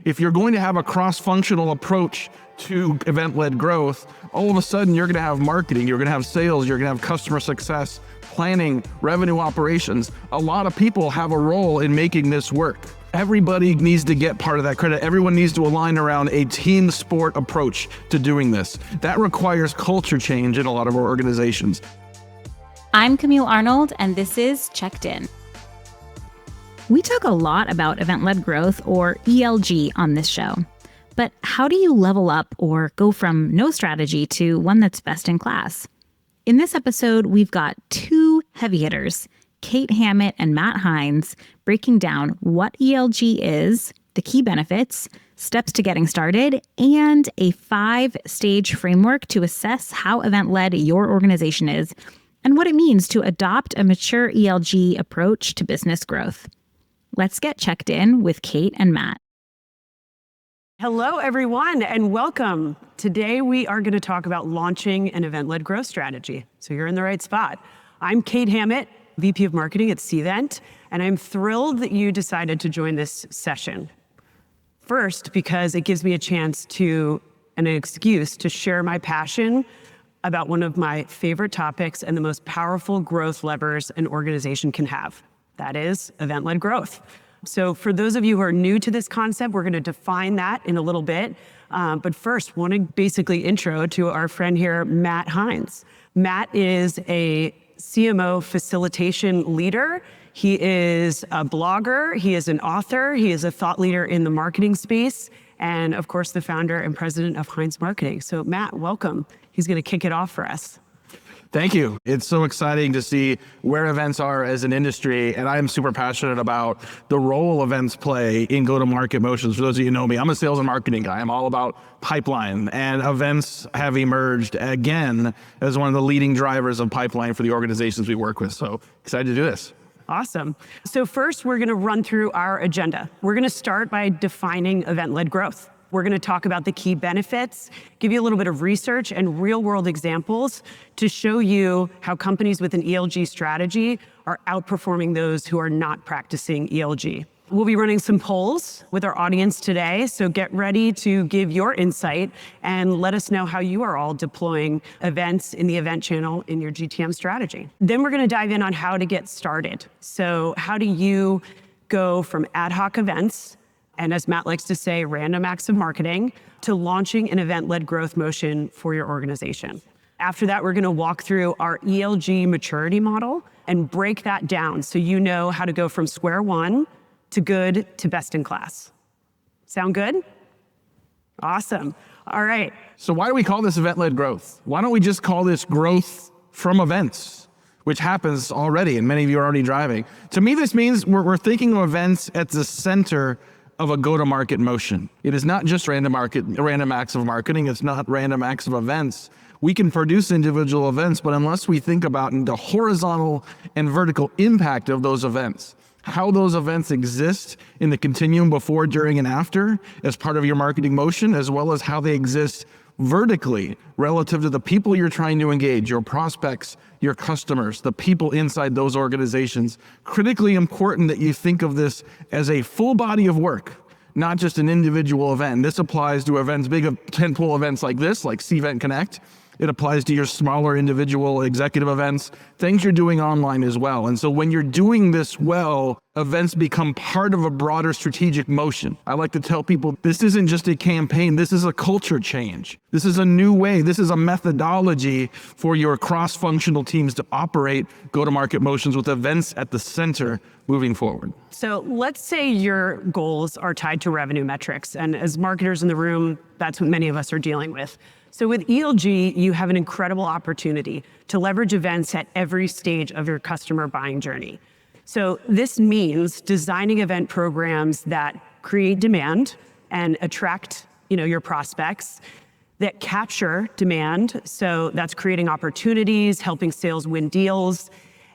If you're going to have a cross-functional approach to event-led growth, all of a sudden you're going to have marketing, you're going to have sales, you're going to have customer success, planning, revenue operations. A lot of people have a role in making this work. Everybody needs to get part of that credit. Everyone needs to align around a team sport approach to doing this. That requires culture change in a lot of our organizations. I'm Camille Arnold, and this is Checked In. We talk a lot about event-led growth, or ELG, on this show. But how do you level up or go from no strategy to one that's best in class? In this episode, we've got two heavy hitters, Kate Hammitt and Matt Heinz, breaking down what ELG is, the key benefits, steps to getting started, and a 5-stage framework to assess how event-led your organization is and what it means to adopt a mature ELG approach to business growth. Let's get checked in with Kate and Matt. Hello, everyone, and welcome. Today, we are going to talk about launching an event-led growth strategy. So you're in the right spot. I'm Kate Hammitt, VP of Marketing at Cvent, and I'm thrilled that you decided to join this session. First, because it gives me a chance to, and an excuse to share my passion about one of my favorite topics and the most powerful growth levers an organization can have. That is event-led growth. So for those of you who are new to this concept, we're going to define that in a little bit. But first, want to basically intro to our friend here, Matt Heinz. Matt is a CMO facilitation leader. He is a blogger. He is an author. He is a thought leader in the marketing space. And of course, the founder and president of Heinz Marketing. So Matt, welcome. He's going to kick it off for us. Thank you. It's so exciting to see where events are as an industry, and I'm super passionate about the role events play in go-to-market motions. For those of you who know me, I'm a sales and marketing guy. I'm all about pipeline, and events have emerged again as one of the leading drivers of pipeline for the organizations we work with. So excited to do this. Awesome. So first, we're going to run through our agenda. We're going to start by defining event-led growth. We're going to talk about the key benefits, give you a little bit of research and real-world examples to show you how companies with an ELG strategy are outperforming those who are not practicing ELG. We'll be running some polls with our audience today, so get ready to give your insight and let us know how you are all deploying events in the event channel in your GTM strategy. Then we're going to dive in on how to get started. So how do you go from ad hoc events, and as Matt likes to say, random acts of marketing, to launching an event-led growth motion for your organization. After that, we're going to walk through our ELG maturity model and break that down so you know how to go from square one to good to best in class. Sound good? Awesome. All right. So why do we call this event-led growth? Why don't we just call this growth from events, which happens already, and many of you are already driving. To me, this means we're thinking of events at the center of a go-to-market motion. It is not just random acts of marketing. It's not random acts of events. We can produce individual events, but unless we think about the horizontal and vertical impact of those events, how those events exist in the continuum before, during, and after as part of your marketing motion, as well as how they exist vertically relative to the people you're trying to engage, your prospects, your customers, the people inside those organizations. Critically important that you think of this as a full body of work, not just an individual event. This applies to events, big tentpole events like this, like Cvent CONNECT. It applies to your smaller individual executive events, things you're doing online as well. And so when you're doing this well, events become part of a broader strategic motion. I like to tell people, this isn't just a campaign, this is a culture change. This is a new way, this is a methodology for your cross-functional teams to operate go-to-market motions with events at the center moving forward. So let's say your goals are tied to revenue metrics. And as marketers in the room, that's what many of us are dealing with. So with ELG, you have an incredible opportunity to leverage events at every stage of your customer buying journey. So this means designing event programs that create demand and attract, your prospects, that capture demand. So that's creating opportunities, helping sales win deals,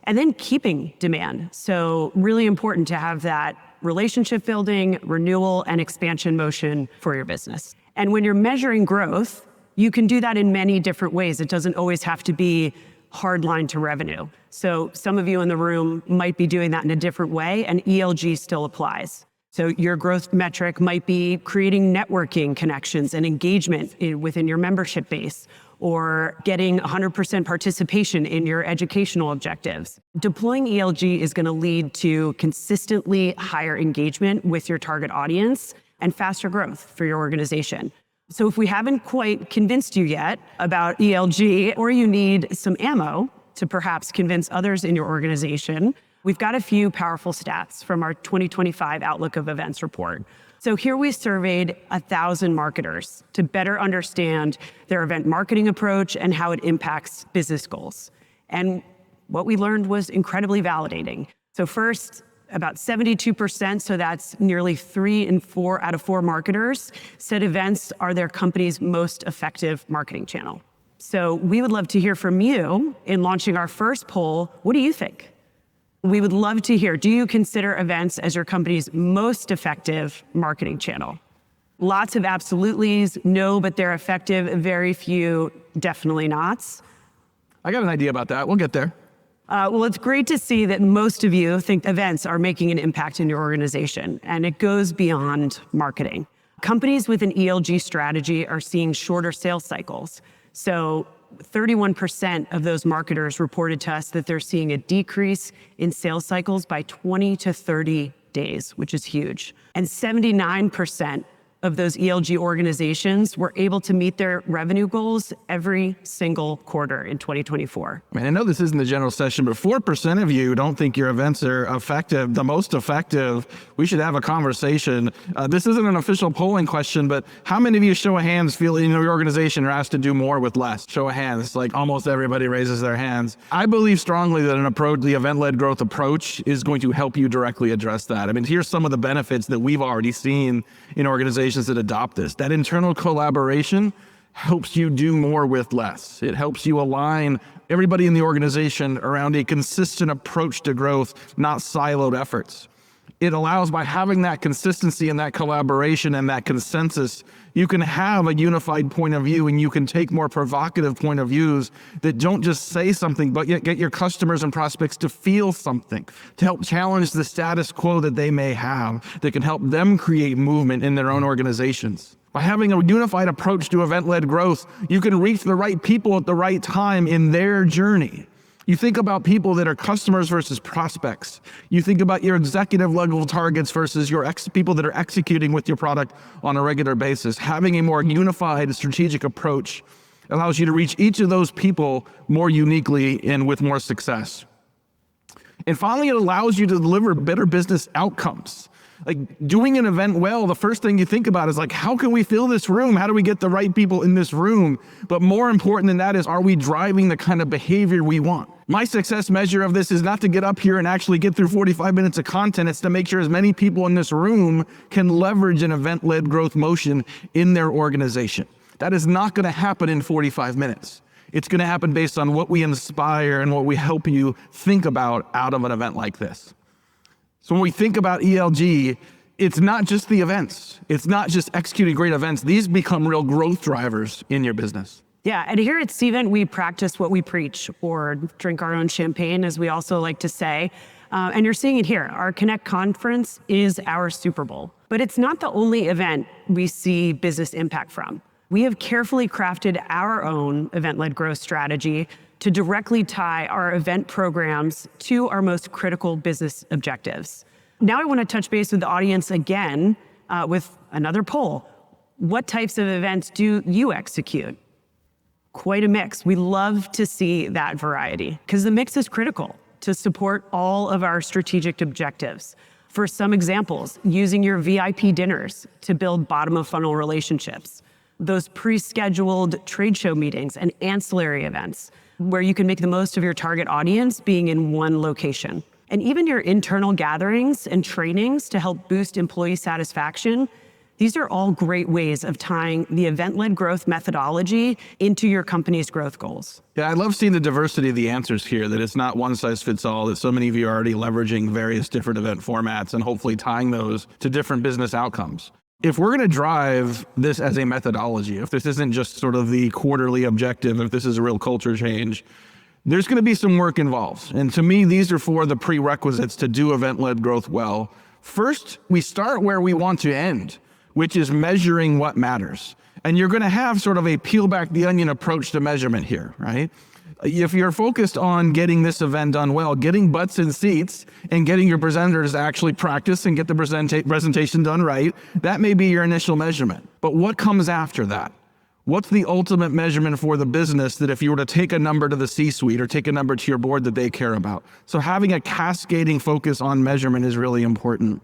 and then keeping demand. So really important to have that relationship building, renewal, and expansion motion for your business. And when you're measuring growth, you can do that in many different ways. It doesn't always have to be hard line to revenue. So some of you in the room might be doing that in a different way, and ELG still applies. So your growth metric might be creating networking connections and engagement within your membership base, or getting 100% participation in your educational objectives. Deploying ELG is going to lead to consistently higher engagement with your target audience and faster growth for your organization. So if we haven't quite convinced you yet about ELG, or you need some ammo to perhaps convince others in your organization, we've got a few powerful stats from our 2025 Outlook of Events report. So here we surveyed 1,000 marketers to better understand their event marketing approach and how it impacts business goals. And what we learned was incredibly validating. So first, about 72%, so that's nearly 3 out of 4 marketers, said events are their company's most effective marketing channel. So we would love to hear from you in launching our first poll. What do you think? We would love to hear, do you consider events as your company's most effective marketing channel? Lots of absolutelys, no, but they're effective. Very few, definitely nots. I got an idea about that. We'll get there. Well, it's great to see that most of you think events are making an impact in your organization, and it goes beyond marketing. Companies with an ELG strategy are seeing shorter sales cycles. So 31% of those marketers reported to us that they're seeing a decrease in sales cycles by 20 to 30 days, which is huge. And 79% of those ELG organizations were able to meet their revenue goals every single quarter in 2024. I know this isn't the general session, but 4% of you don't think your events are effective, the most effective. We should have a conversation. This isn't an official polling question, but how many of you, show of hands, feel in your organization are asked to do more with less? Show of hands, like almost everybody raises their hands. I believe strongly that the event-led growth approach is going to help you directly address that. Here's some of the benefits that we've already seen in organizations that adopt this. That internal collaboration helps you do more with less. It helps you align everybody in the organization around a consistent approach to growth, not siloed efforts. It allows, by having that consistency and that collaboration and that consensus, you can have a unified point of view, and you can take more provocative point of views that don't just say something, but yet get your customers and prospects to feel something, to help challenge the status quo that they may have, that can help them create movement in their own organizations. By having a unified approach to event-led growth, you can reach the right people at the right time in their journey. You think about people that are customers versus prospects. You think about your executive level targets versus your people that are executing with your product on a regular basis. Having a more unified strategic approach allows you to reach each of those people more uniquely and with more success. And finally, it allows you to deliver better business outcomes. Like doing an event well, the first thing you think about is like, how can we fill this room? How do we get the right people in this room? But more important than that is, are we driving the kind of behavior we want? My success measure of this is not to get up here and actually get through 45 minutes of content. It's to make sure as many people in this room can leverage an event-led growth motion in their organization. That is not going to happen in 45 minutes. It's going to happen based on what we inspire and what we help you think about out of an event like this. So when we think about ELG, it's not just the events. It's not just executing great events. These become real growth drivers in your business. Yeah, and here at Cvent, we practice what we preach, or drink our own champagne, as we also like to say. And you're seeing it here. Our Connect conference is our Super Bowl. But it's not the only event we see business impact from. We have carefully crafted our own event-led growth strategy to directly tie our event programs to our most critical business objectives. Now I want to touch base with the audience again with another poll. What types of events do you execute? Quite a mix. We love to see that variety because the mix is critical to support all of our strategic objectives. For some examples, using your VIP dinners to build bottom-of-funnel relationships, those pre-scheduled trade show meetings and ancillary events where you can make the most of your target audience being in one location. And even your internal gatherings and trainings to help boost employee satisfaction. These are all great ways of tying the event-led growth methodology into your company's growth goals. Yeah, I love seeing the diversity of the answers here, that it's not one size fits all, that so many of you are already leveraging various different event formats and hopefully tying those to different business outcomes. If we're going to drive this as a methodology, if this isn't just sort of the quarterly objective, if this is a real culture change, there's going to be some work involved. And to me, these are 4 of the prerequisites to do event-led growth well. First, we start where we want to end, which is measuring what matters. And you're going to have sort of a peel back the onion approach to measurement here, right? If you're focused on getting this event done well, getting butts in seats and getting your presenters to actually practice and get the presentation done right, that may be your initial measurement. But what comes after that? What's the ultimate measurement for the business that if you were to take a number to the C-suite or take a number to your board that they care about? So having a cascading focus on measurement is really important.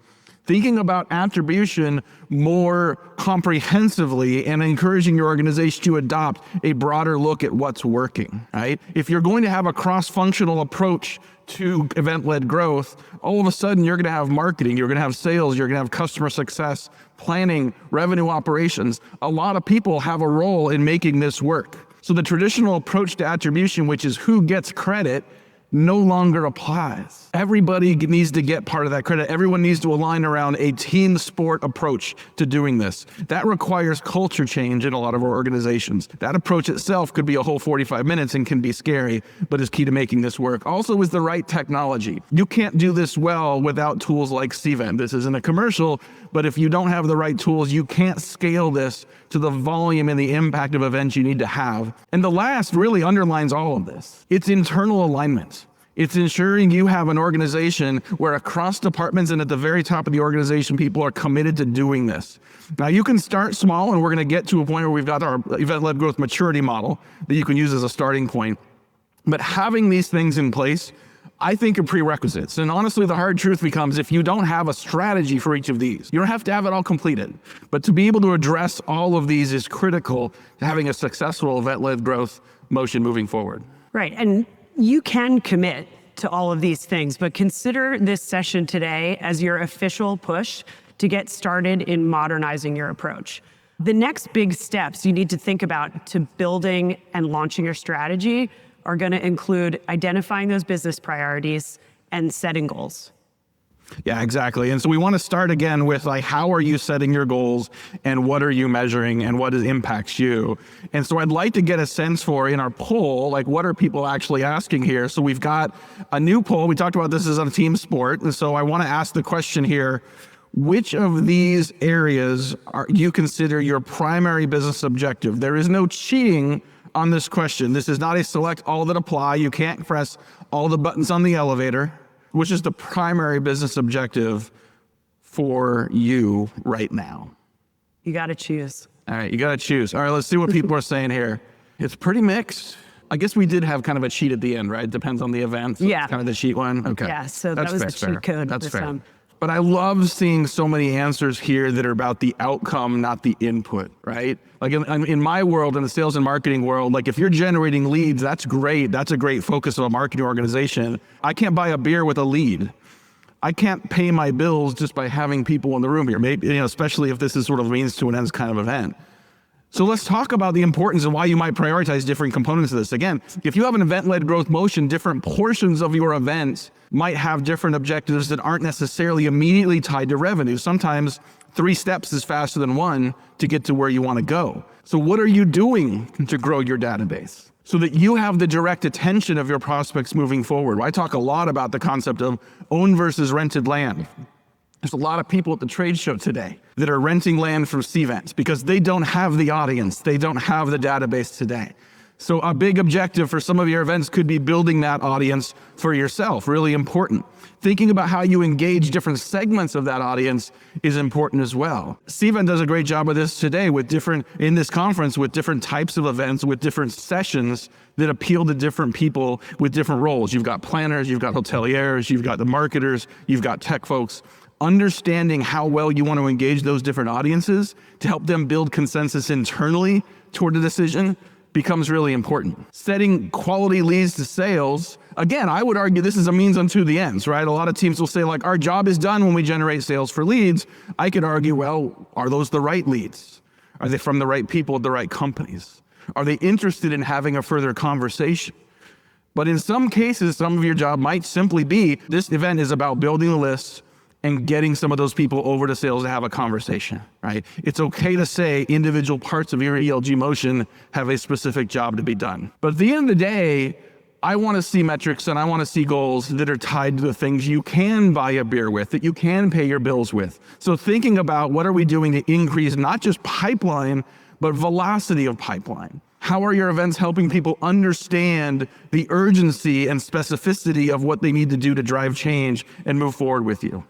Thinking about attribution more comprehensively and encouraging your organization to adopt a broader look at what's working, right? If you're going to have a cross-functional approach to event-led growth, all of a sudden you're going to have marketing, you're going to have sales, you're going to have customer success, planning, revenue operations. A lot of people have a role in making this work. So the traditional approach to attribution, which is who gets credit, no longer applies. Everybody needs to get part of that credit. Everyone needs to align around a team sport approach to doing this. That requires culture change in a lot of our organizations. That approach itself could be a whole 45 minutes and can be scary, but is key to making this work. Also is the right technology. You can't do this well without tools like Cvent. This isn't a commercial, but if you don't have the right tools, you can't scale this to the volume and the impact of events you need to have. And the last really underlines all of this. It's internal alignment. It's ensuring you have an organization where across departments and at the very top of the organization, people are committed to doing this. Now you can start small, and we're going to get to a point where we've got our event-led growth maturity model that you can use as a starting point. But having these things in place, I think, are prerequisites. And honestly, the hard truth becomes if you don't have a strategy for each of these, you don't have to have it all completed. But to be able to address all of these is critical to having a successful event-led growth motion moving forward. Right, and you can commit to all of these things, but consider this session today as your official push to get started in modernizing your approach. The next big steps you need to think about to building and launching your strategy are going to include identifying those business priorities and setting goals. Yeah, exactly. And so we want to start again with like, how are you setting your goals and what are you measuring and what impacts you? And so I'd like to get a sense for in our poll, like what are people actually asking here? So we've got a new poll. We talked about this as a team sport. And so I want to ask the question here, which of these areas are you consider your primary business objective? There is no cheating on this question. This is not a select all that apply. You can't press all the buttons on the elevator. Which is the primary business objective for you right now? You got to choose. All right, you got to choose. All right, let's see what people are saying here. It's pretty mixed. I guess we did have kind of a cheat at the end, right? Depends on the event. So Yeah. It's kind of the cheat one. Okay. Yeah, so That's that was the fair. cheat code. That's with fair. some. But I love seeing so many answers here that are about the outcome, not the input, right? Like in my world, in the sales and marketing world, like if you're generating leads, that's great. That's a great focus of a marketing organization. I can't buy a beer with a lead. I can't pay my bills just by having people in the room here, maybe, especially if this is sort of means to an ends kind of event. So let's talk about the importance and why you might prioritize different components of this. Again, if you have an event-led growth motion, different portions of your event might have different objectives that aren't necessarily immediately tied to revenue. Sometimes 3 steps is faster than 1 to get to where you want to go. So what are you doing to grow your database so that you have the direct attention of your prospects moving forward? I talk a lot about the concept of owned versus rented land. There's a lot of people at the trade show today that are renting land from Cvent because they don't have the audience. They don't have the database today. So a big objective for some of your events could be building that audience for yourself, really important. Thinking about how you engage different segments of that audience is important as well. Cvent does a great job of this today in this conference with different types of events, with different sessions that appeal to different people with different roles. You've got planners, you've got hoteliers, you've got the marketers, you've got tech folks. Understanding how well you want to engage those different audiences to help them build consensus internally toward a decision becomes really important. Setting quality leads to sales, again, I would argue this is a means unto the ends, right? A lot of teams will say like, our job is done when we generate sales for leads. I could argue, well, are those the right leads? Are they from the right people at the right companies? Are they interested in having a further conversation? But in some cases, some of your job might simply be, this event is about building a list and getting some of those people over to sales to have a conversation, right? It's okay to say individual parts of your ELG motion have a specific job to be done. But at the end of the day, I want to see metrics and I want to see goals that are tied to the things you can buy a beer with, that you can pay your bills with. So thinking about what are we doing to increase not just pipeline, but velocity of pipeline. How are your events helping people understand the urgency and specificity of what they need to do to drive change and move forward with you?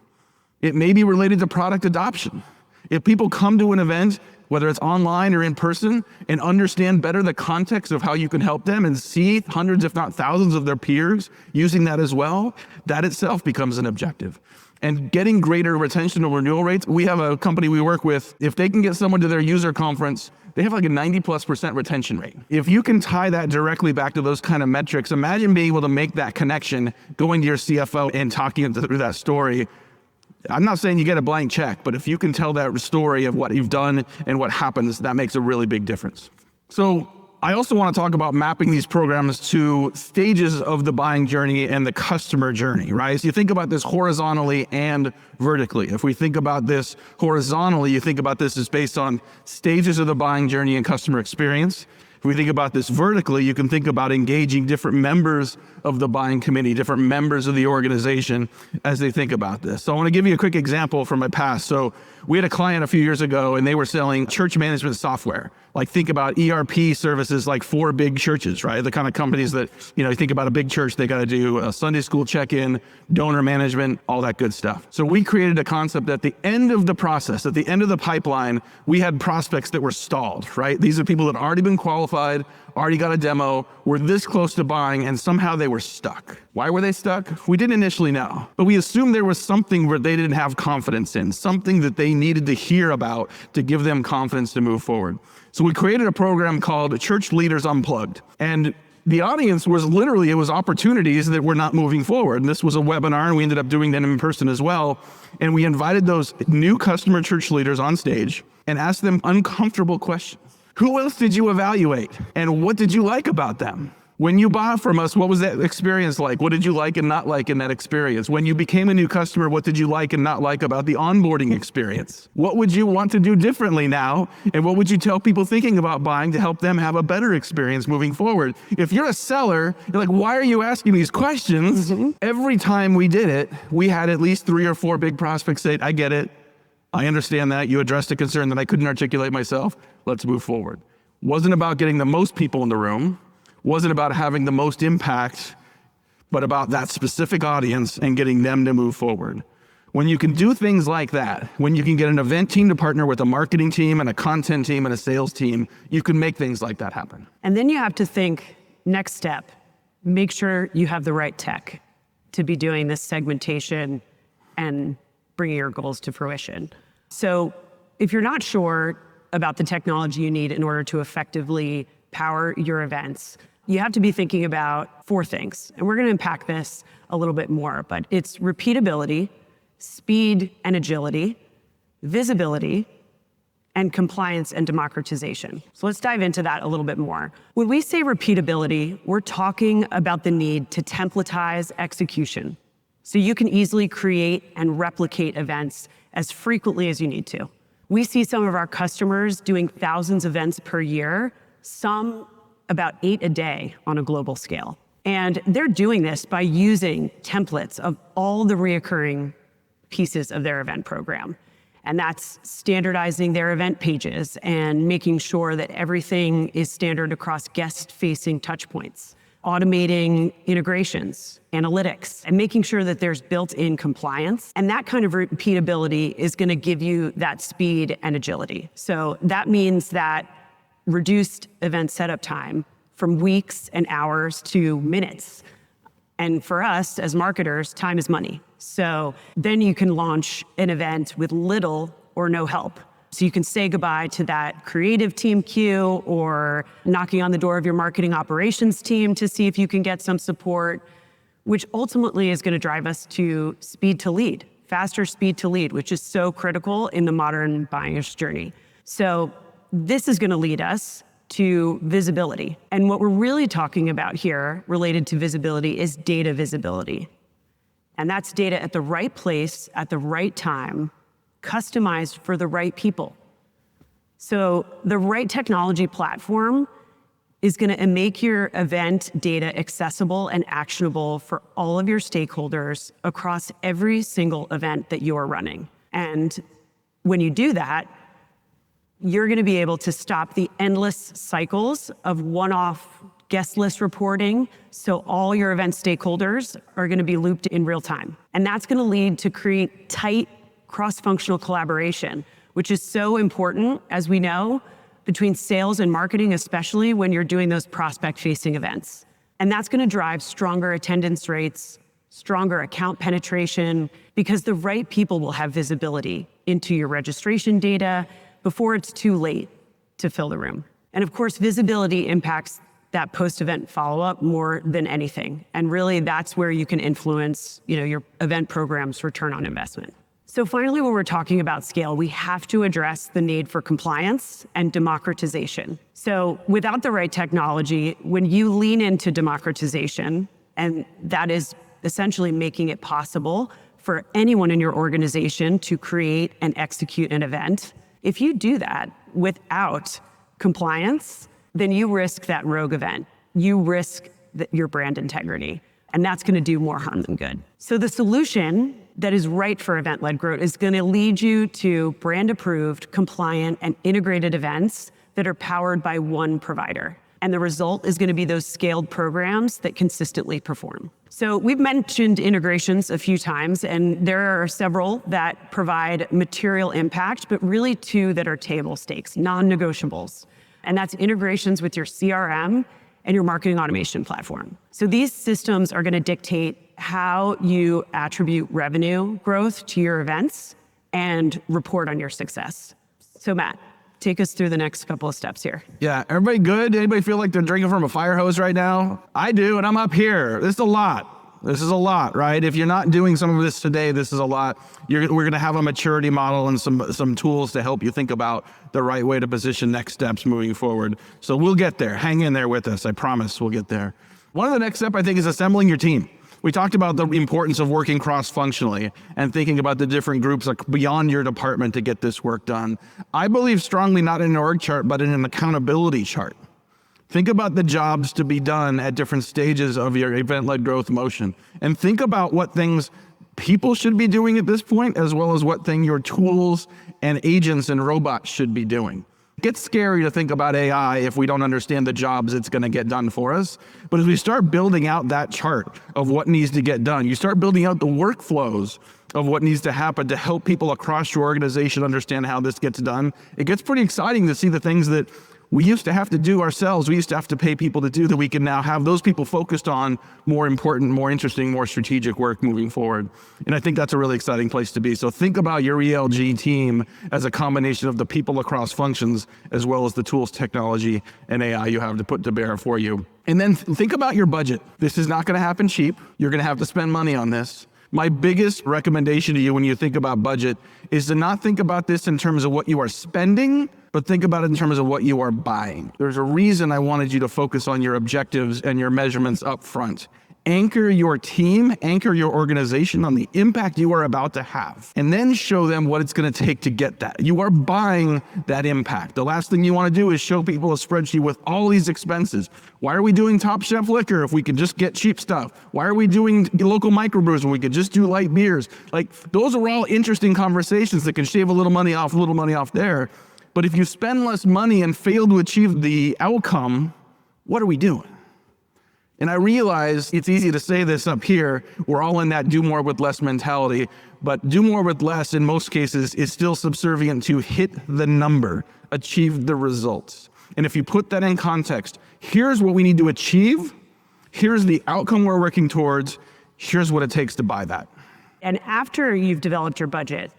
It may be related to product adoption. If people come to an event, whether it's online or in person, and understand better the context of how you can help them and see hundreds, if not thousands of their peers using that as well, that itself becomes an objective. And getting greater retention or renewal rates, we have a company we work with, if they can get someone to their user conference, they have like a 90+% retention rate. If you can tie that directly back to those kind of metrics, imagine being able to make that connection, going to your CFO and talking through that story. I'm not saying you get a blank check, but if you can tell that story of what you've done and what happens, that makes a really big difference. So I also want to talk about mapping these programs to stages of the buying journey and the customer journey, right? So you think about this horizontally and vertically. If we think about this horizontally, you think about this as based on stages of the buying journey and customer experience. If we think about this vertically, you can think about engaging different members of the buying committee, different members of the organization as they think about this. So I want to give you a quick example from my past. So we had a client a few years ago and they were selling church management software. Like think about ERP services like for big churches, right? The kind of companies that, you think about a big church, they got to do a Sunday school check-in, donor management, all that good stuff. So we created a concept at the end of the process, at the end of the pipeline, we had prospects that were stalled, right? These are people that had already been qualified, already got a demo, were this close to buying, and somehow they were stuck. Why were they stuck? We didn't initially know, but we assumed there was something where they didn't have confidence in, something that they needed to hear about to give them confidence to move forward. So we created a program called Church Leaders Unplugged. And the audience was literally, it was opportunities that were not moving forward. And this was a webinar, and we ended up doing that in person as well. And we invited those new customer church leaders on stage and asked them uncomfortable questions. Who else did you evaluate? And what did you like about them? When you bought from us, what was that experience like? What did you like and not like in that experience? When you became a new customer, what did you like and not like about the onboarding experience? What would you want to do differently now? And what would you tell people thinking about buying to help them have a better experience moving forward? If you're a seller, you're like, why are you asking these questions? Mm-hmm. Every time we did it, we had at least 3 or 4 big prospects say, I get it. I understand that. You addressed a concern that I couldn't articulate myself. Let's move forward. Wasn't about getting the most people in the room. Wasn't about having the most impact, but about that specific audience and getting them to move forward. When you can do things like that, when you can get an event team to partner with a marketing team and a content team and a sales team, you can make things like that happen. And then you have to think, next step, make sure you have the right tech to be doing this segmentation and bringing your goals to fruition. So if you're not sure about the technology you need in order to effectively power your events, you have to be thinking about 4 things. And we're going to unpack this a little bit more, but it's repeatability, speed and agility, visibility, and compliance and democratization. So let's dive into that a little bit more. When we say repeatability, we're talking about the need to templatize execution so you can easily create and replicate events as frequently as you need to. We see some of our customers doing thousands of events per year, some about 8 a day on a global scale. And they're doing this by using templates of all the reoccurring pieces of their event program. And that's standardizing their event pages and making sure that everything is standard across guest-facing touchpoints, automating integrations, analytics, and making sure that there's built-in compliance. And that kind of repeatability is going to give you that speed and agility. So that means that reduced event setup time from weeks and hours to minutes. And for us as marketers, time is money. So then you can launch an event with little or no help. So you can say goodbye to that creative team queue or knocking on the door of your marketing operations team to see if you can get some support, which ultimately is going to drive us to speed to lead, faster speed to lead, which is so critical in the modern buyer's journey. So this is going to lead us to visibility. And what we're really talking about here related to visibility is data visibility. And that's data at the right place, at the right time, customized for the right people. So the right technology platform is going to make your event data accessible and actionable for all of your stakeholders across every single event that you are running. And when you do that, you're going to be able to stop the endless cycles of one-off guest list reporting, so all your event stakeholders are going to be looped in real time. And that's going to lead to create tight cross-functional collaboration, which is so important, as we know, between sales and marketing, especially when you're doing those prospect-facing events. And that's going to drive stronger attendance rates, stronger account penetration, because the right people will have visibility into your registration data before it's too late to fill the room. And of course, visibility impacts that post-event follow-up more than anything. And really, that's where you can influence, your event program's return on investment. So finally, when we're talking about scale, we have to address the need for compliance and democratization. So without the right technology, when you lean into democratization, and that is essentially making it possible for anyone in your organization to create and execute an event, if you do that without compliance, then you risk that rogue event. You risk your brand integrity, and that's going to do more harm than good. So the solution that is right for event-led growth is going to lead you to brand-approved, compliant, and integrated events that are powered by one provider. And the result is going to be those scaled programs that consistently perform. So we've mentioned integrations a few times, and there are several that provide material impact, but really two that are table stakes, non-negotiables. And that's integrations with your CRM and your marketing automation platform. So these systems are going to dictate how you attribute revenue growth to your events and report on your success. So Matt, take us through the next couple of steps here. Yeah, everybody good? Anybody feel like they're drinking from a fire hose right now? I do, and I'm up here. This is a lot, right? If you're not doing some of this today, this is a lot. We're going to have a maturity model and some tools to help you think about the right way to position next steps moving forward. So we'll get there. Hang in there with us. I promise we'll get there. One of the next steps, I think, is assembling your team. We talked about the importance of working cross-functionally and thinking about the different groups like beyond your department to get this work done. I believe strongly not in an org chart, but in an accountability chart. Think about the jobs to be done at different stages of your event-led growth motion. And think about what things people should be doing at this point, as well as what thing your tools and agents and robots should be doing. It gets scary to think about AI if we don't understand the jobs it's going to get done for us. But as we start building out that chart of what needs to get done, you start building out the workflows of what needs to happen to help people across your organization understand how this gets done. It gets pretty exciting to see the things that we used to have to do ourselves. We used to have to pay people to do that we can now have those people focused on more important, more interesting, more strategic work moving forward. And I think that's a really exciting place to be. So think about your ELG team as a combination of the people across functions, as well as the tools, technology, and AI you have to put to bear for you. And then think about your budget. This is not going to happen cheap. You're going to have to spend money on this. My biggest recommendation to you when you think about budget is to not think about this in terms of what you are spending, but think about it in terms of what you are buying. There's a reason I wanted you to focus on your objectives and your measurements up front. Anchor your team, anchor your organization on the impact you are about to have, and then show them what it's going to take to get that. You are buying that impact. The last thing you want to do is show people a spreadsheet with all these expenses. Why are we doing Top Chef liquor if we could just get cheap stuff? Why are we doing local microbrews when we could just do light beers? Like, those are all interesting conversations that can shave a little money off there. But if you spend less money and fail to achieve the outcome, what are we doing? And I realize it's easy to say this up here. We're all in that do more with less mentality, but do more with less in most cases is still subservient to hit the number, achieve the results. And if you put that in context, here's what we need to achieve, here's the outcome we're working towards, here's what it takes to buy that. And after you've developed your budget,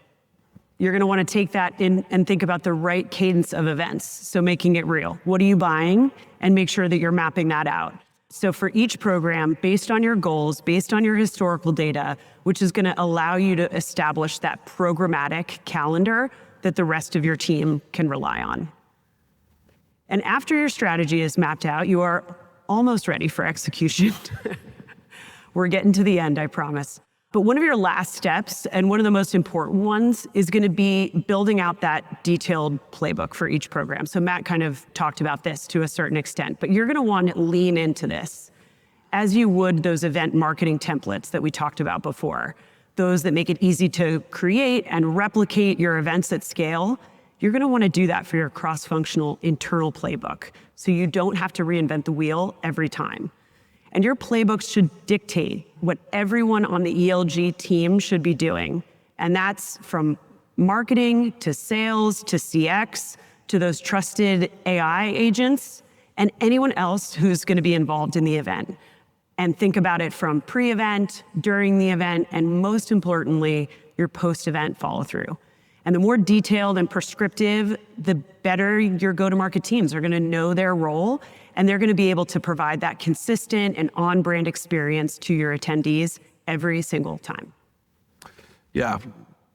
you're going to want to take that in and think about the right cadence of events. So making it real. What are you buying? And make sure that you're mapping that out. So for each program, based on your goals, based on your historical data, which is going to allow you to establish that programmatic calendar that the rest of your team can rely on. And after your strategy is mapped out, you are almost ready for execution. We're getting to the end, I promise. But one of your last steps, and one of the most important ones, is going to be building out that detailed playbook for each program. So Matt kind of talked about this to a certain extent, but you're going to want to lean into this as you would those event marketing templates that we talked about before, those that make it easy to create and replicate your events at scale. You're going to want to do that for your cross-functional internal playbook, so you don't have to reinvent the wheel every time. And your playbooks should dictate what everyone on the ELG team should be doing. And that's from marketing to sales to CX to those trusted AI agents and anyone else who's going to be involved in the event. And think about it from pre-event, during the event, and most importantly, your post-event follow-through. And the more detailed and prescriptive, the better your go-to-market teams are going to know their role, and they're going to be able to provide that consistent and on-brand experience to your attendees every single time. Yeah.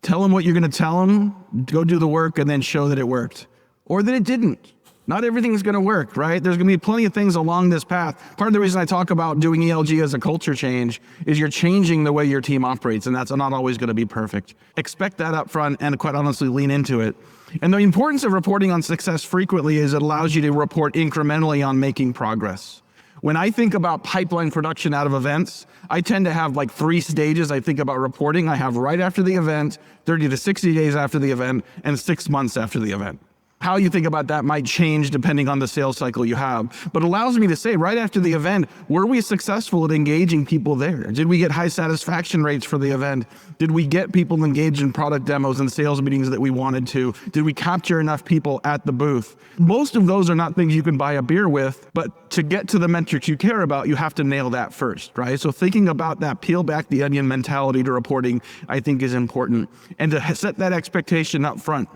Tell them what you're going to tell them, go do the work, and then show that it worked. Or that it didn't. Not everything's going to work, right? There's going to be plenty of things along this path. Part of the reason I talk about doing ELG as a culture change is you're changing the way your team operates, and that's not always going to be perfect. Expect that up front and quite honestly lean into it. And the importance of reporting on success frequently is it allows you to report incrementally on making progress. When I think about pipeline production out of events, I tend to have like 3 stages I think about reporting. I have right after the event, 30 to 60 days after the event, and 6 months after the event. How you think about that might change depending on the sales cycle you have, but it allows me to say right after the event, were we successful at engaging people there? Did we get high satisfaction rates for the event? Did we get people engaged in product demos and sales meetings that we wanted to? Did we capture enough people at the booth? Most of those are not things you can buy a beer with, but to get to the metrics you care about, you have to nail that first, right? So thinking about that peel back the onion mentality to reporting, I think is important. And to set that expectation up front.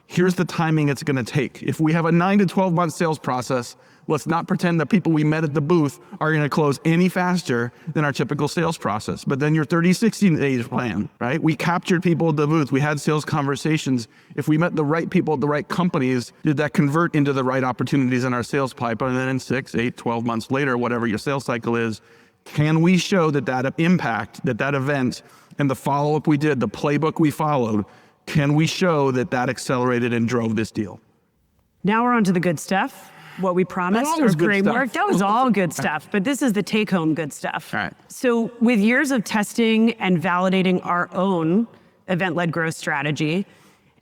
Here's the timing it's going to take. If we have a 9 to 12 month sales process, let's not pretend that people we met at the booth are going to close any faster than our typical sales process. But then your 30, 60 days plan, right? We captured people at the booth. We had sales conversations. If we met the right people at the right companies, did that convert into the right opportunities in our sales pipeline? And then in 6, 8, 12 months later, whatever your sales cycle is, can we show that impact, that event and the follow-up we did, the playbook we followed, can we show that accelerated and drove this deal? Now we're on to the good stuff. What we promised, That was our good framework. stuff. That was all good stuff, but this is the take-home good stuff. All right. So with years of testing and validating our own event-led growth strategy,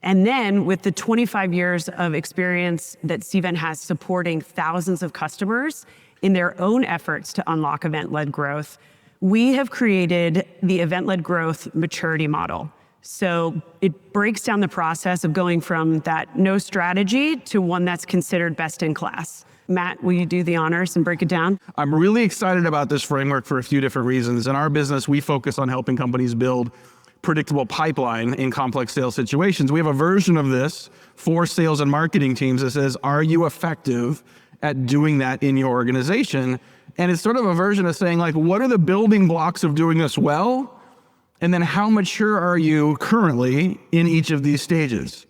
and then with the 25 years of experience that Cvent has supporting thousands of customers in their own efforts to unlock event-led growth, we have created the event-led growth maturity model. So it breaks down the process of going from that no strategy to one that's considered best in class. Matt, will you do the honors and break it down? I'm really excited about this framework for a few different reasons. In our business, we focus on helping companies build predictable pipeline in complex sales situations. We have a version of this for sales and marketing teams that says, are you effective at doing that in your organization? And it's sort of a version of saying, like, what are the building blocks of doing this well? And then how mature are you currently in each of these stages?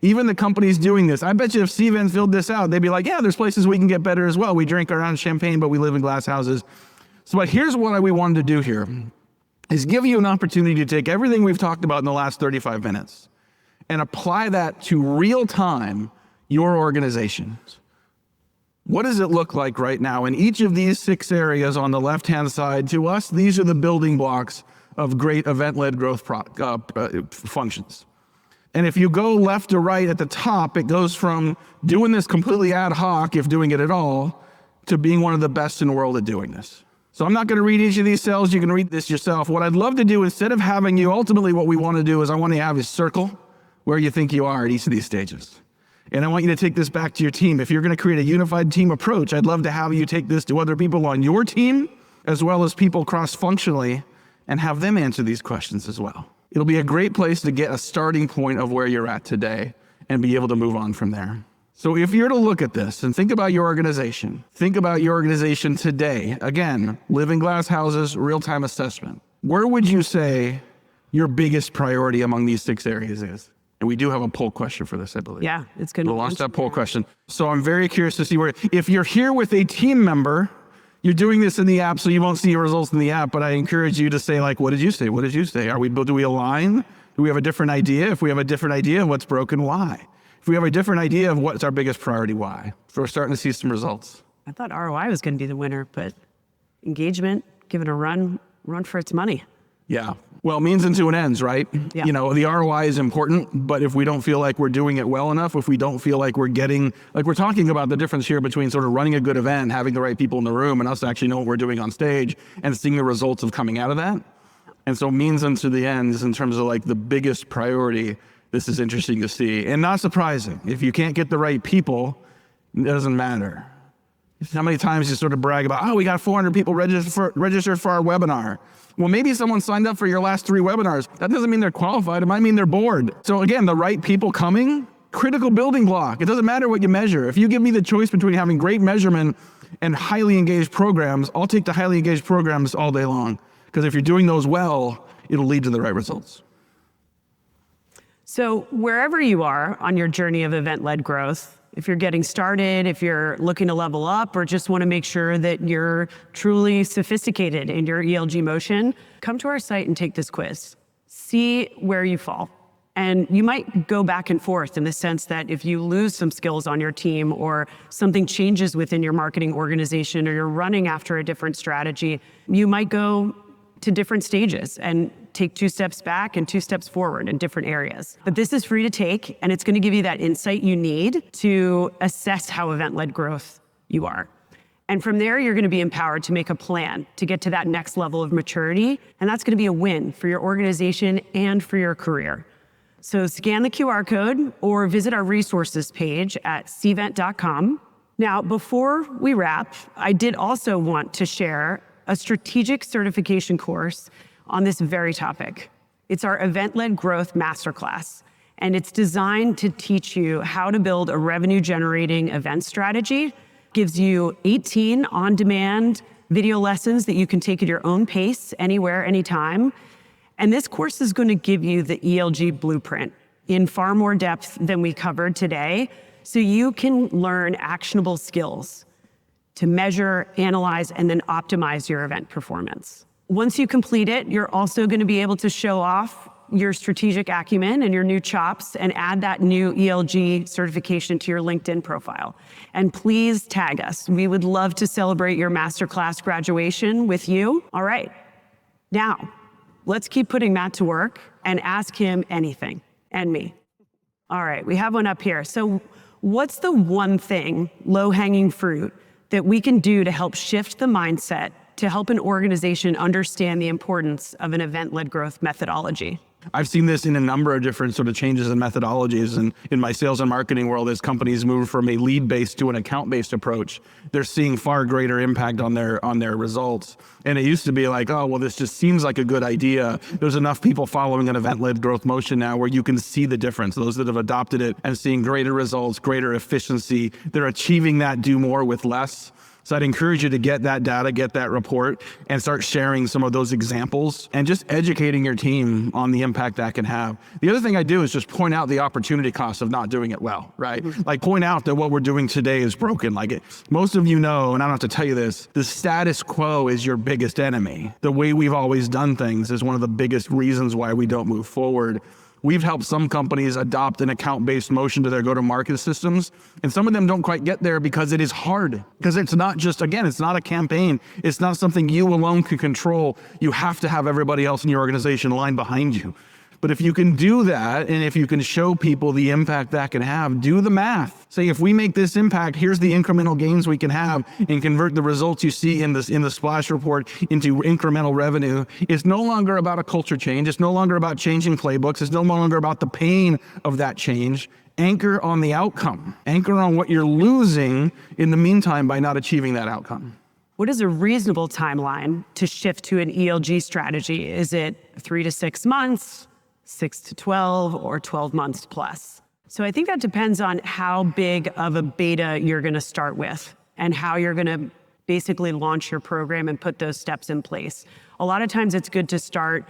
Even the companies doing this, I bet you if Cvent filled this out, they'd be like, yeah, there's places we can get better as well. We drink our own champagne, but we live in glass houses. So but here's what we wanted to do here, is give you an opportunity to take everything we've talked about in the last 35 minutes and apply that to real time, your organization. What does it look like right now? In each of these 6 areas on the left-hand side, to us, these are the building blocks of great event-led growth functions. And if you go left to right at the top, it goes from doing this completely ad hoc, if doing it at all, to being one of the best in the world at doing this. So I'm not going to read each of these cells. You can read this yourself. What I'd love to do, instead of having you, ultimately what we want to do is I want to have you circle where you think you are at each of these stages. And I want you to take this back to your team. If you're going to create a unified team approach, I'd love to have you take this to other people on your team, as well as people cross-functionally, and have them answer these questions as well. It'll be a great place to get a starting point of where you're at today and be able to move on from there. So if you're to look at this and think about your organization today, again, living glass houses, real-time assessment, where would you say your biggest priority among these 6 areas is? And we do have a poll question for this, I believe. Yeah, it's good. We'll launch that poll question. So I'm very curious to see if you're here with a team member You're doing this in the app, so you won't see your results in the app, but I encourage you to say, like, what did you say? What did you say? Do we align? Do we have a different idea? If we have a different idea of what's broken, why? If we have a different idea of what's our biggest priority, why? So we're starting to see some results. I thought ROI was going to be the winner, but engagement, give it a run for its money. Yeah. Well, means into an ends, right? Yeah. You know, the ROI is important, but if we don't feel like we're doing it well enough, if we don't feel like we're getting, like we're talking about the difference here between sort of running a good event, having the right people in the room, and us actually know what we're doing on stage and seeing the results of coming out of that. And so means into the ends in terms of like the biggest priority, this is interesting to see. And not surprising. If you can't get the right people, it doesn't matter. How many times you sort of brag about, oh, we got 400 people registered for our webinar. Well, maybe someone signed up for your last 3 webinars. That doesn't mean they're qualified. It might mean they're bored. So again, the right people coming, critical building block. It doesn't matter what you measure. If you give me the choice between having great measurement and highly engaged programs, I'll take the highly engaged programs all day long. Because if you're doing those well, it'll lead to the right results. So wherever you are on your journey of event-led growth, if you're getting started, if you're looking to level up, or just want to make sure that you're truly sophisticated in your ELG motion, come to our site and take this quiz. See where you fall. And you might go back and forth in the sense that if you lose some skills on your team or something changes within your marketing organization or you're running after a different strategy, you might go to different stages and take 2 steps back and 2 steps forward in different areas. But this is free to take, and it's going to give you that insight you need to assess how event-led growth you are. And from there, you're going to be empowered to make a plan to get to that next level of maturity, and that's going to be a win for your organization and for your career. So scan the QR code or visit our resources page at cvent.com. Now, before we wrap, I did also want to share a strategic certification course on this very topic. It's our Event-Led Growth Masterclass, and it's designed to teach you how to build a revenue-generating event strategy. Gives you 18 on-demand video lessons that you can take at your own pace, anywhere, anytime. And this course is going to give you the ELG blueprint in far more depth than we covered today, so you can learn actionable skills to measure, analyze, and then optimize your event performance. Once you complete it, you're also going to be able to show off your strategic acumen and your new chops and add that new ELG certification to your LinkedIn profile. And please tag us. We would love to celebrate your masterclass graduation with you. All right, now let's keep putting Matt to work and ask him anything, and me. All right, we have one up here. So what's the one thing, low-hanging fruit, that we can do to help shift the mindset to help an organization understand the importance of an event-led growth methodology? I've seen this in a number of different sort of changes in methodologies. And in my sales and marketing world, as companies move from a lead-based to an account-based approach, they're seeing far greater impact on their results. And it used to be like, oh, well, this just seems like a good idea. There's enough people following an event-led growth motion now where you can see the difference. Those that have adopted it and seeing greater results, greater efficiency, they're achieving that do more with less. So I'd encourage you to get that data, get that report, and start sharing some of those examples and just educating your team on the impact that can have. The other thing I do is just point out the opportunity cost of not doing it well, right? Like point out that what we're doing today is broken. Most of you know, and I don't have to tell you this, the status quo is your biggest enemy. The way we've always done things is one of the biggest reasons why we don't move forward. We've helped some companies adopt an account-based motion to their go-to-market systems, and some of them don't quite get there because it is hard. Because it's not just, again, it's not a campaign. It's not something you alone can control. You have to have everybody else in your organization line behind you. But if you can do that, and if you can show people the impact that can have, do the math. Say, if we make this impact, here's the incremental gains we can have, and convert the results you see in the Splash report into incremental revenue. It's no longer about a culture change. It's no longer about changing playbooks. It's no longer about the pain of that change. Anchor on the outcome. Anchor on what you're losing in the meantime by not achieving that outcome. What is a reasonable timeline to shift to an ELG strategy? Is it 3 to 6 months? 6 to 12 or 12 months plus. So I think that depends on how big of a beta you're going to start with and how you're going to basically launch your program and put those steps in place. A lot of times it's good to start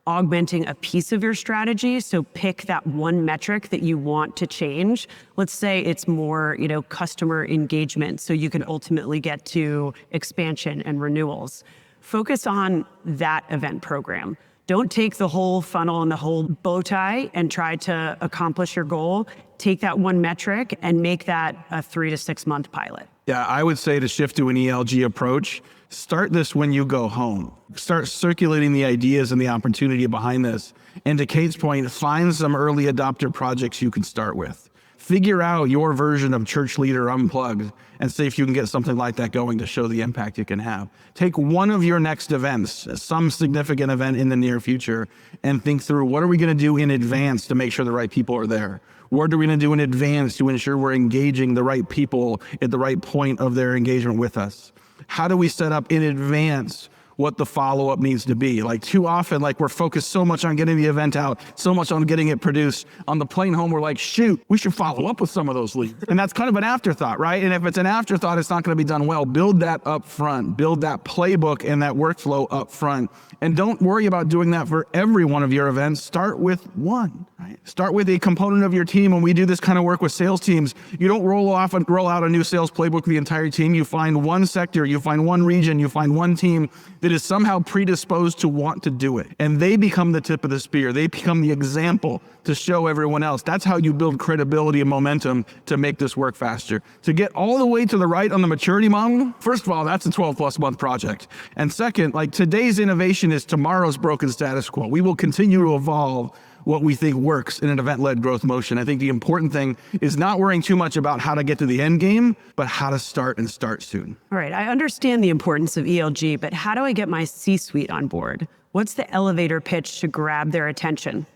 augmenting a piece of your strategy. So pick that one metric that you want to change. Let's say it's more, customer engagement, so you can ultimately get to expansion and renewals. Focus on that event program. Don't take the whole funnel and the whole bow tie and try to accomplish your goal. Take that one metric and make that a 3 to 6 month pilot. Yeah, I would say to shift to an ELG approach, start this when you go home. Start circulating the ideas and the opportunity behind this. And to Kate's point, find some early adopter projects you can start with. Figure out your version of Church Leader Unplugged and see if you can get something like that going to show the impact you can have. Take one of your next events, some significant event in the near future, and think through, what are we going to do in advance to make sure the right people are there? What are we going to do in advance to ensure we're engaging the right people at the right point of their engagement with us? How do we set up in advance what the follow-up needs to be? Like, too often, we're focused so much on getting the event out, so much on getting it produced. On the plane home, we're like, shoot, we should follow up with some of those leads. And that's kind of an afterthought, right? And if it's an afterthought, it's not going to be done well. Build that up front. Build that playbook and that workflow up front. And don't worry about doing that for every one of your events. Start with one, right? Start with a component of your team. When we do this kind of work with sales teams, you don't roll out a new sales playbook for the entire team. You find one sector, you find one region, you find one team that is somehow predisposed to want to do it. And they become the tip of the spear. They become the example to show everyone else. That's how you build credibility and momentum to make this work faster. To get all the way to the right on the maturity model, first of all, that's a 12+ month project. And second, today's innovation is tomorrow's broken status quo. We will continue to evolve what we think works in an event-led growth motion. I think the important thing is not worrying too much about how to get to the end game, but how to start and start soon. All right, I understand the importance of ELG, but how do I get my C-suite on board? What's the elevator pitch to grab their attention?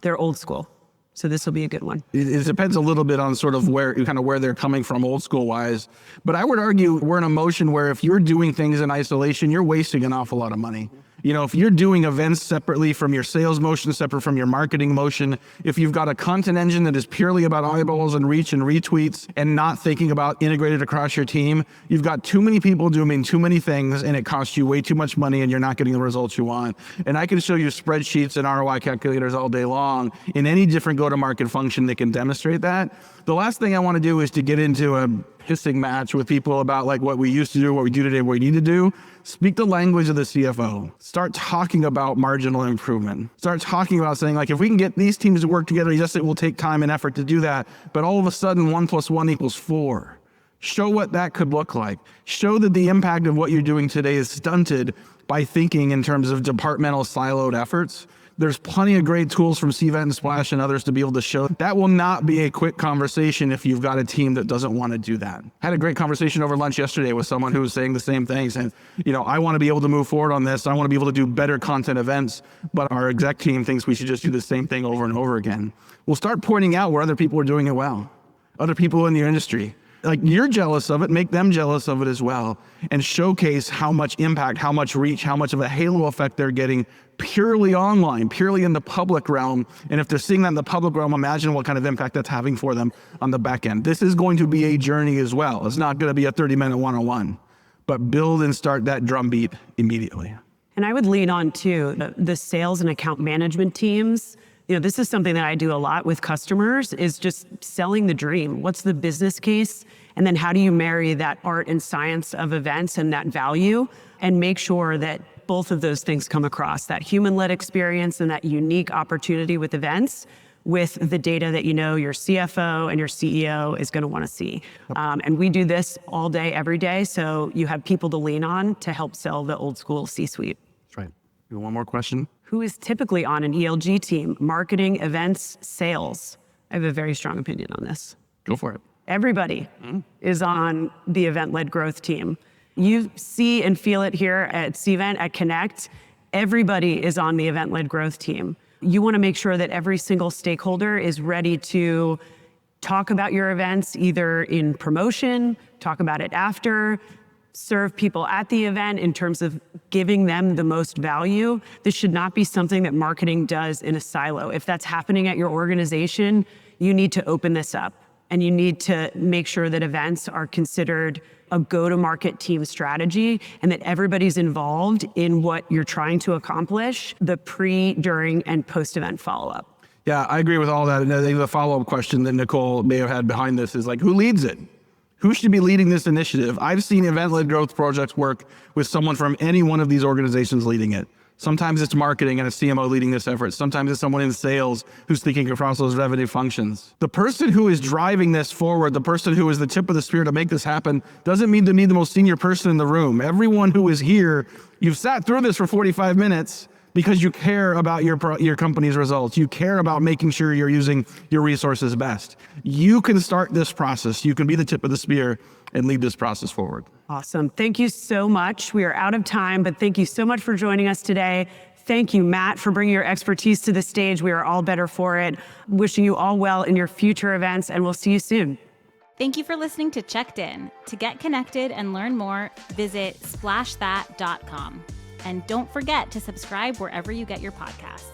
They're old school, so this will be a good one. It depends a little bit on sort of where they're coming from old school wise. But I would argue we're in a motion where if you're doing things in isolation, you're wasting an awful lot of money. If you're doing events separately from your sales motion, separate from your marketing motion, if you've got a content engine that is purely about eyeballs and reach and retweets and not thinking about integrated across your team, you've got too many people doing too many things and it costs you way too much money and you're not getting the results you want. And I can show you spreadsheets and ROI calculators all day long in any different go-to-market function that can demonstrate that. The last thing I want to do is to get into a hissing match with people about what we used to do, what we do today, what we need to do. Speak the language of the CFO. Start talking about marginal improvement. Start talking about saying, if we can get these teams to work together, yes, it will take time and effort to do that, but all of a sudden 1 + 1 = 4. Show what that could look like. Show that the impact of what you're doing today is stunted by thinking in terms of departmental siloed efforts. There's plenty of great tools from Cvent and Splash and others to be able to show. That will not be a quick conversation if you've got a team that doesn't want to do that. I had a great conversation over lunch yesterday with someone who was saying the same thing, saying, I want to be able to move forward on this. I want to be able to do better content events, but our exec team thinks we should just do the same thing over and over again. We'll start pointing out where other people are doing it well. Other people in the industry. You're jealous of it, make them jealous of it as well, and showcase how much impact, how much reach, how much of a halo effect they're getting purely online, purely in the public realm. And if they're seeing that in the public realm, imagine what kind of impact that's having for them on the back end. This is going to be a journey as well. It's not going to be a 30-minute one-on-one, but build and start that drumbeat immediately. And I would lean on too, the sales and account management teams. This is something that I do a lot with customers, is just selling the dream. What's the business case? And then how do you marry that art and science of events and that value and make sure that both of those things come across, that human-led experience and that unique opportunity with events with the data that your CFO and your CEO is going to want to see. And we do this all day, every day. So you have people to lean on to help sell the old school C-suite. That's right. You want one more question? Who is typically on an ELG team? Marketing, events, sales. I have a very strong opinion on this. Go for it. Everybody is on the event-led growth team. You see and feel it here at Cvent, at Connect. Everybody is on the event-led growth team. You want to make sure that every single stakeholder is ready to talk about your events, either in promotion, talk about it after, serve people at the event in terms of giving them the most value. This should not be something that marketing does in a silo. If that's happening at your organization, you need to open this up. And you need to make sure that events are considered a go-to-market team strategy and that everybody's involved in what you're trying to accomplish, the pre, during, and post-event follow-up. Yeah, I agree with all that. And I think the follow-up question that Nicole may have had behind this is like, who leads it? Who should be leading this initiative? I've seen event-led growth projects work with someone from any one of these organizations leading it. Sometimes it's marketing and a CMO leading this effort. Sometimes it's someone in sales who's thinking across those revenue functions. The person who is driving this forward, the person who is the tip of the spear to make this happen, doesn't mean to be the most senior person in the room. Everyone who is here, you've sat through this for 45 minutes because you care about your company's results. You care about making sure you're using your resources best. You can start this process. You can be the tip of the spear and lead this process forward. Awesome. Thank you so much. We are out of time, but thank you so much for joining us today. Thank you, Matt, for bringing your expertise to the stage. We are all better for it. Wishing you all well in your future events, and we'll see you soon. Thank you for listening to Checked In. To get connected and learn more, visit splashthat.com. And don't forget to subscribe wherever you get your podcasts.